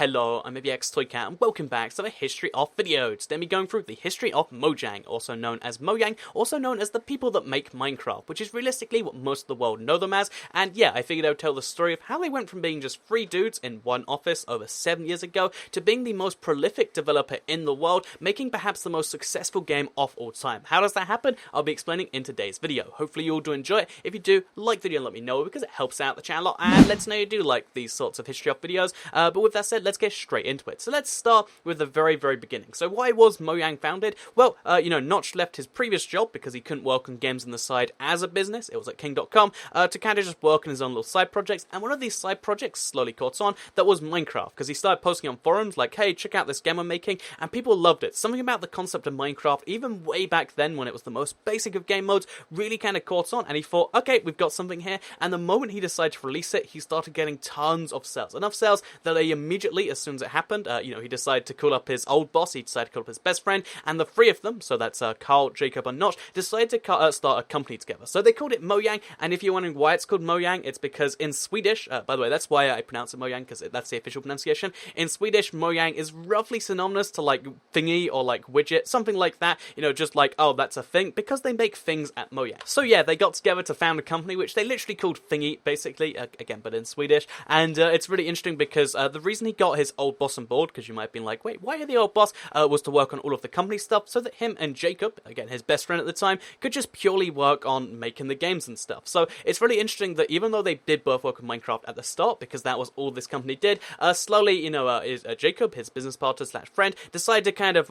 Hello, I'm XToyCat and welcome back to the History of video. Today we're going through the history of Mojang, also known as Mojang, also known as the people that make Minecraft, which is realistically what most of the world know them as. And yeah, I figured I would tell the story of how they went from being just 3 dudes in one office over 7 years ago to being the most prolific developer in the world, making perhaps the most successful game of all time. How does that happen? I'll be explaining in today's video. Hopefully you all do enjoy it. If you do, like the video and let me know because it helps out the channel a lot, and let us know you do like these sorts of history of videos. But with that said, let's get straight into it. So let's start with the very beginning. So why was Mojang founded? Well, Notch left his previous job because he couldn't work on games on the side as a business, it was at King.com, to kind of just work on his own little side projects, and one of these side projects slowly caught on, that was Minecraft, because he started posting on forums like, hey, check out this game I'm making, and people loved it. Something about the concept of Minecraft, even way back then when it was the most basic of game modes, really kind of caught on, and he thought, okay, we've got something here, and the moment he decided to release it, he started getting tons of sales. Enough sales that they immediately, as soon as it happened, he decided to call up his old boss, he decided to call up his best friend, and the 3 of them, so that's Carl, Jacob, and Notch, decided to start a company together. So they called it Mojang, and if you're wondering why it's called Mojang, it's because in Swedish, by the way, that's why I pronounce it Mojang, because that's the official pronunciation. In Swedish, Mojang is roughly synonymous to like thingy or like widget, something like that, just like, oh, that's a thing, because they make things at Mojang. So yeah, they got together to found a company, which they literally called Thingy, basically, again, but in Swedish, and it's really interesting because the reason he got his old boss on board, because you might have been like, wait, why are the old boss, was to work on all of the company stuff, so that him and Jacob, again, his best friend at the time, could just purely work on making the games and stuff. So it's really interesting that even though they did both work on Minecraft at the start, because that was all this company did, slowly, Jacob, his business partner slash friend, decided to kind of,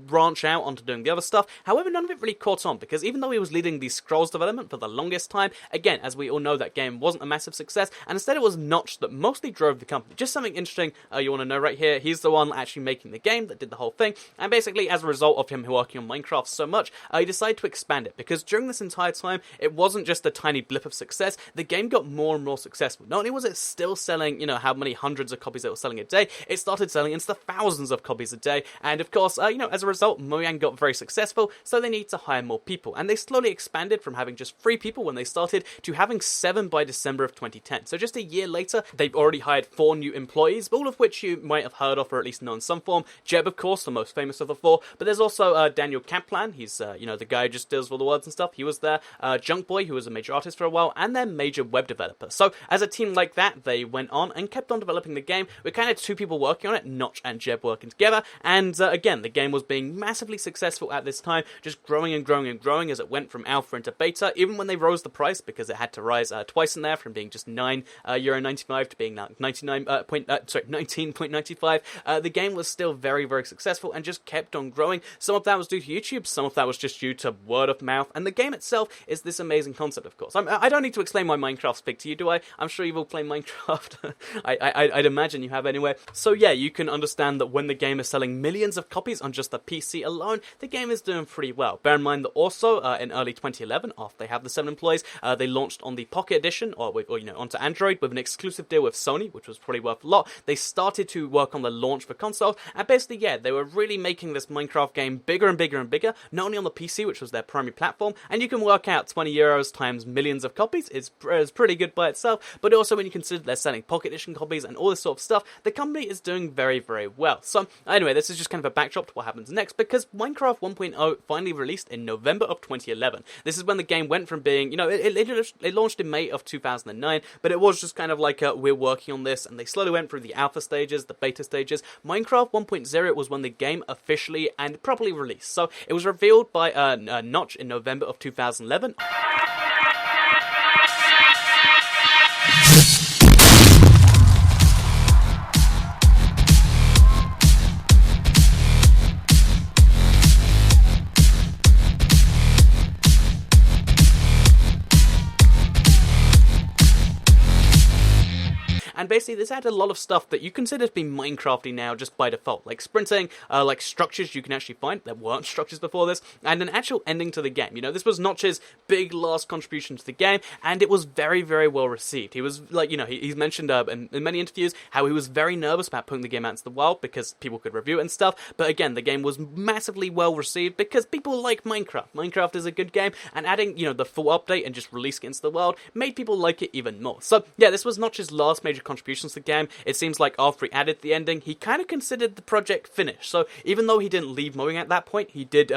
branch out onto doing the other stuff. However, none of it really caught on, because even though he was leading the Scrolls development for the longest time, again, as we all know, that game wasn't a massive success, and instead it was Notch that mostly drove the company. Just something interesting you want to know right here, he's the one actually making the game that did the whole thing, and basically as a result of him working on Minecraft so much, he decided to expand it, because during this entire time, it wasn't just a tiny blip of success, the game got more and more successful. Not only was it still selling, how many hundreds of copies it was selling a day, it started selling into the thousands of copies a day, and of course, as a result, Mojang got very successful, so they needed to hire more people, and they slowly expanded from having just 3 people when they started, to having 7 by December of 2010. So just a year later, they've already hired 4 new employees, all of which you might have heard of or at least know in some form. Jeb, of course, the most famous of the 4, but there's also Daniel Kaplan, he's, the guy who just deals with all the words and stuff, he was there, Junk Boy, who was a major artist for a while, and their major web developer. So as a team like that, they went on and kept on developing the game, with kind of 2 people working on it, Notch and Jeb working together, and again, the game was being massively successful at this time, just growing and growing and growing as it went from alpha into beta, even when they rose the price, because it had to rise twice in there, from being just €9.95 to being now 19.95. The game was still very successful and just kept on growing. Some of that was due to YouTube, some of that was just due to word of mouth, and the game itself is this amazing concept, of course. I don't need to explain why Minecraft's big to you, do I? I'm sure you've all played Minecraft. I'd imagine you have anyway. So yeah, you can understand that when the game is selling millions of copies on just the PC alone, the game is doing pretty well. Bear in mind that also, in early 2011, after they have the 7 employees, they launched on the Pocket Edition, or onto Android, with an exclusive deal with Sony, which was probably worth a lot. They started to work on the launch for consoles, and basically, yeah, they were really making this Minecraft game bigger and bigger and bigger, not only on the PC, which was their primary platform, and you can work out €20 times millions of copies, it's pretty good by itself, but also when you consider they're selling Pocket Edition copies and all this sort of stuff, the company is doing very well. So, anyway, this is just kind of a backdrop to what happens next, because Minecraft 1.0 finally released in November of 2011. This is when the game went from being, it launched in May of 2009, but it was just kind of like, we're working on this, and they slowly went through the alpha stages, the beta stages. Minecraft 1.0 was when the game officially and properly released. So, it was revealed by Notch in November of 2011. And basically, this had a lot of stuff that you consider to be Minecrafty now just by default, like sprinting, like structures you can actually find. There weren't structures before this, and an actual ending to the game. This was Notch's big last contribution to the game, and it was very well received. He was like, he's mentioned in many interviews how he was very nervous about putting the game out into the wild because people could review it and stuff. But again, the game was massively well received because people like Minecraft. Minecraft is a good game, and adding, the full update and just releasing it into the world made people like it even more. So yeah, this was Notch's last major contribution contributions to the game, it seems like after he added the ending, he kind of considered the project finished. So even though he didn't leave Mojang at that point, he did,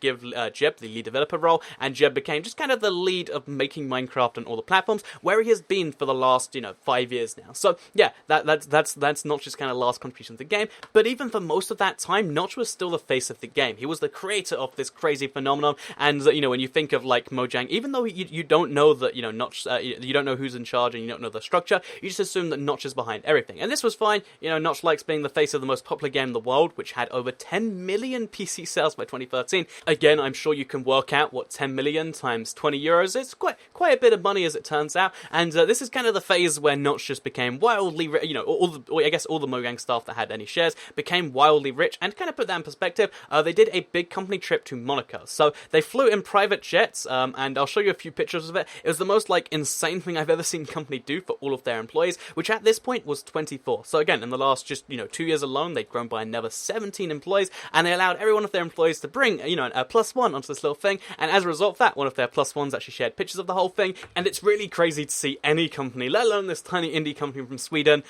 give Jeb the lead developer role, and Jeb became just kind of the lead of making Minecraft on all the platforms, where he has been for the last, 5 years now. So yeah, that's Notch's kind of last contribution to the game. But even for most of that time, Notch was still the face of the game. He was the creator of this crazy phenomenon, and when you think of like Mojang, even though you don't know that Notch, you don't know who's in charge and you don't know the structure, you just assume that Notch is behind everything. And this was fine. Notch likes being the face of the most popular game in the world, which had over 10 million PC sales by 2013. Again, I'm sure you can work out what 10 million times 20 euros is. Quite a bit of money, as it turns out. And this is kind of the phase where Notch just became wildly, all the Mojang staff that had any shares became wildly rich. And to kind of put that in perspective, they did a big company trip to Monaco. So they flew in private jets, and I'll show you a few pictures of it. It was the most insane thing I've ever seen a company do for all of their employees, which at this point was 24. So again, in the last just 2 years alone, they'd grown by another 17 employees, and they allowed every one of their employees to bring a +1 onto this little thing. And as a result of that, one of their +1s actually shared pictures of the whole thing. And it's really crazy to see any company, let alone this tiny indie company from Sweden,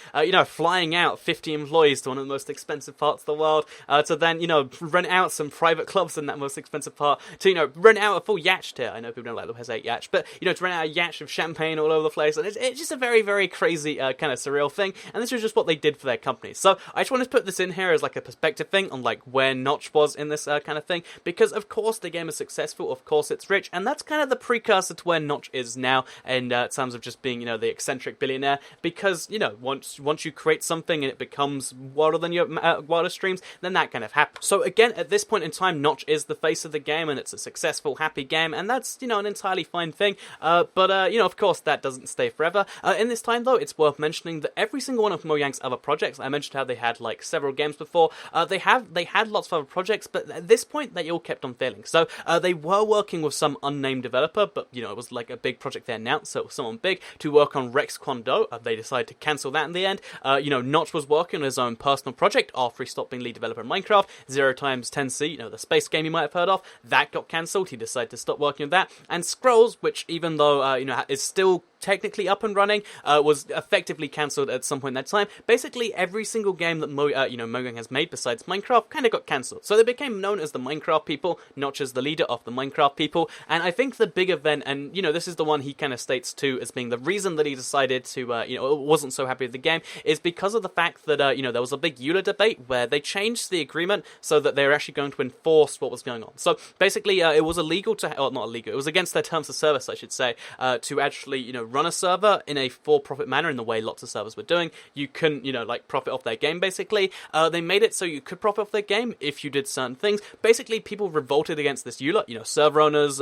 flying out 50 employees to one of the most expensive parts of the world, to then rent out some private clubs in that most expensive part, to rent out a full yacht here. I know people don't like the Hesse yacht, but to rent out a yacht of champagne all over the place. And it's just a very, very crazy kind of surreal thing. And this was just what they did for their company. So I just wanted to put this in here as a perspective thing on where Notch was in this kind of thing, because of course the game is successful, of course it's rich, and that's kind of the precursor to where Notch is now in terms of just being the eccentric billionaire. Because once you create something and it becomes wilder than your wildest dreams, then that kind of happens. So again, at this point in time, Notch is the face of the game, and it's a successful, happy game, and that's an entirely fine thing. But of course that doesn't stay forever. In this time though, it's worth mentioning that every single one of Mojang's other projects, I mentioned how they had several games before, they had lots of other projects, but at this point they all kept on failing. So they were working with some unnamed developer, but it was a big project they announced, so it was someone big to work on Rex Kwon Do. They decided to cancel that in the end. Notch was working on his own personal project after he stopped being lead developer in Minecraft. 0x10C, the space game you might have heard of, that got cancelled. He decided to stop working on that. And Scrolls, which even though is still technically up and running, was effectively cancelled at some point in that time. Basically, every single game that Mojang has made besides Minecraft kind of got cancelled. So they became known as the Minecraft people, Notch as the leader of the Minecraft people. And I think the big event, and this is the one he kind of states too as being the reason that he decided to, wasn't so happy with the game, is because of the fact that, there was a big EULA debate where they changed the agreement so that they were actually going to enforce what was going on. So basically, it was illegal to, or not illegal, it was against their terms of service, I should say, to actually, run a server in a for-profit manner in the way lots of servers were doing. You couldn't, profit off their game, basically. They made it so you could profit off their game if you did certain things. Basically, people revolted against this EULA. Server owners,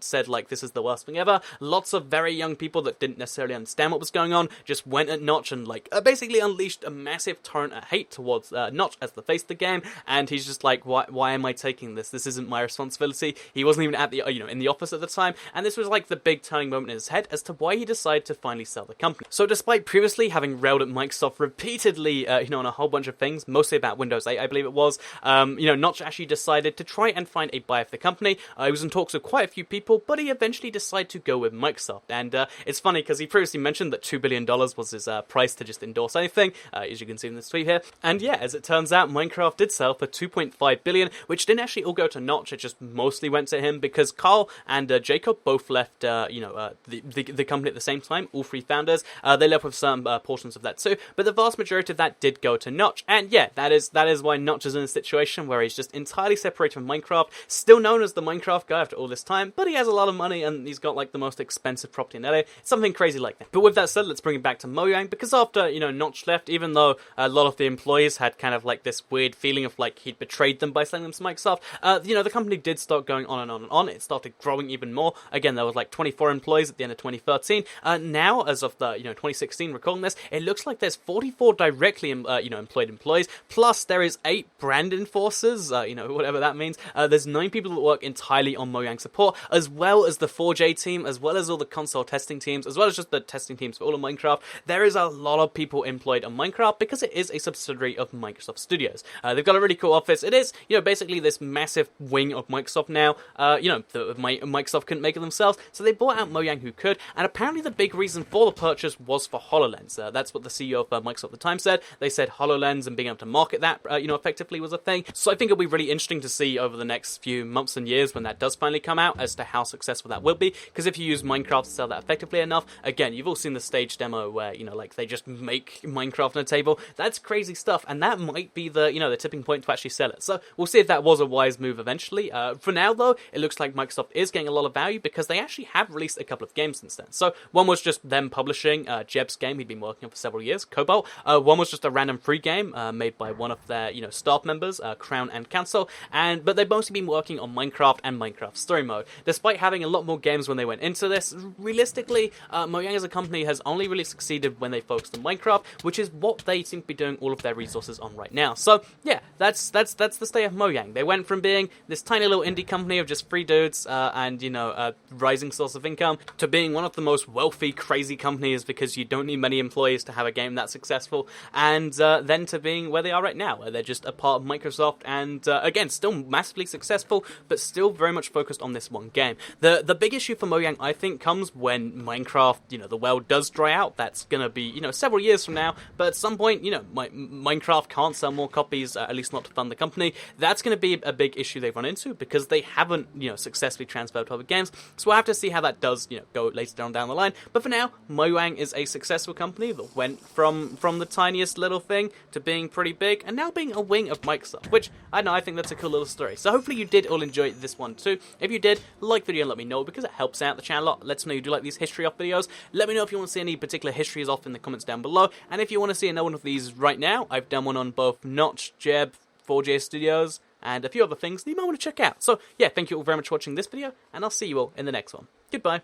said, this is the worst thing ever. Lots of very young people that didn't necessarily understand what was going on just went at Notch and, basically unleashed a massive torrent of hate towards Notch as the face of the game, and he's just why am I taking this? This isn't my responsibility. He wasn't even at the, in the office at the time, and this was, the big turning moment in his head as to why he decided to finally sell the company. So despite previously having railed at Microsoft repeatedly, on a whole bunch of things, mostly about Windows 8, I believe it was, Notch actually decided to try and find a buyer for the company. He was in talks with quite a few people, but he eventually decided to go with Microsoft. And it's funny because he previously mentioned that $2 billion was his price to just endorse anything, as you can see in this tweet here. And yeah, as it turns out, Minecraft did sell for $2.5 billion, which didn't actually all go to Notch. It just mostly went to him because Carl and Jacob both left, the company at the same time. All three founders, they left with some portions of that too, but the vast majority of that did go to Notch. And yeah, that is why Notch is in a situation where he's just entirely separated from Minecraft, still known as the Minecraft guy after all this time, but he has a lot of money and he's got the most expensive property in LA, something crazy like that. But with that said, let's bring it back to Mojang, because after Notch left, even though a lot of the employees had kind of this weird feeling of he'd betrayed them by selling them to Microsoft, the company did start going on and on and on. It started growing even more. Again, there was 24 employees at the end of 2013. Now, as of the 2016, recalling this, it looks like there's 44 directly employed employees, plus there is 8 brand enforcers, whatever that means. There's 9 people that work entirely on Mojang support, as well as the 4J team, as well as all the console testing teams, as well as just the testing teams for all of Minecraft. There is a lot of people employed on Minecraft because it is a subsidiary of Microsoft Studios. They've got a really cool office. It is, basically this massive wing of Microsoft now. Microsoft couldn't make it themselves, so they bought out Mojang who could, and apparently really the big reason for the purchase was for HoloLens. That's what the CEO of Microsoft at the time said. They said HoloLens and being able to market that, effectively was a thing. So I think it'll be really interesting to see over the next few months and years when that does finally come out as to how successful that will be. Because if you use Minecraft to sell that effectively enough, again, you've all seen the stage demo where, they just make Minecraft on a table. That's crazy stuff, and that might be the, the tipping point to actually sell it. So we'll see if that was a wise move eventually. For now, though, it looks like Microsoft is getting a lot of value because they actually have released a couple of games since then. So one was just them publishing Jeb's game he'd been working on for several years, Cobalt. One was just a random free game made by one of their, staff members, Crown and Council. But they've mostly been working on Minecraft and Minecraft Story Mode. Despite having a lot more games when they went into this, realistically, Mojang as a company has only really succeeded when they focused on Minecraft, which is what they seem to be doing all of their resources on right now. So yeah, that's the state of Mojang. They went from being this tiny little indie company of just three dudes and a rising source of income to being one of the most wealthy, crazy companies because you don't need many employees to have a game that successful, and then to being where they are right now, where they're just a part of Microsoft and again, still massively successful, but still very much focused on this one game. The big issue for Mojang, I think, comes when Minecraft, the well does dry out. That's going to be, several years from now, but at some point, Minecraft can't sell more copies, at least not to fund the company. That's going to be a big issue they run into because they haven't, successfully transferred to other games. So we'll have to see how that does, go later down the line. But for now, Mojang is a successful company that went from the tiniest little thing to being pretty big and now being a wing of Microsoft, which, I don't know, I think that's a cool little story. So hopefully you did all enjoy this one too. If you did, like the video and let me know because it helps out the channel a lot. Lets me know you do like these History Off videos. Let me know if you want to see any particular histories off in the comments down below. And if you want to see another one of these right now, I've done one on both Notch, Jeb, 4J Studios, and a few other things that you might want to check out. So yeah, thank you all very much for watching this video, and I'll see you all in the next one. Goodbye.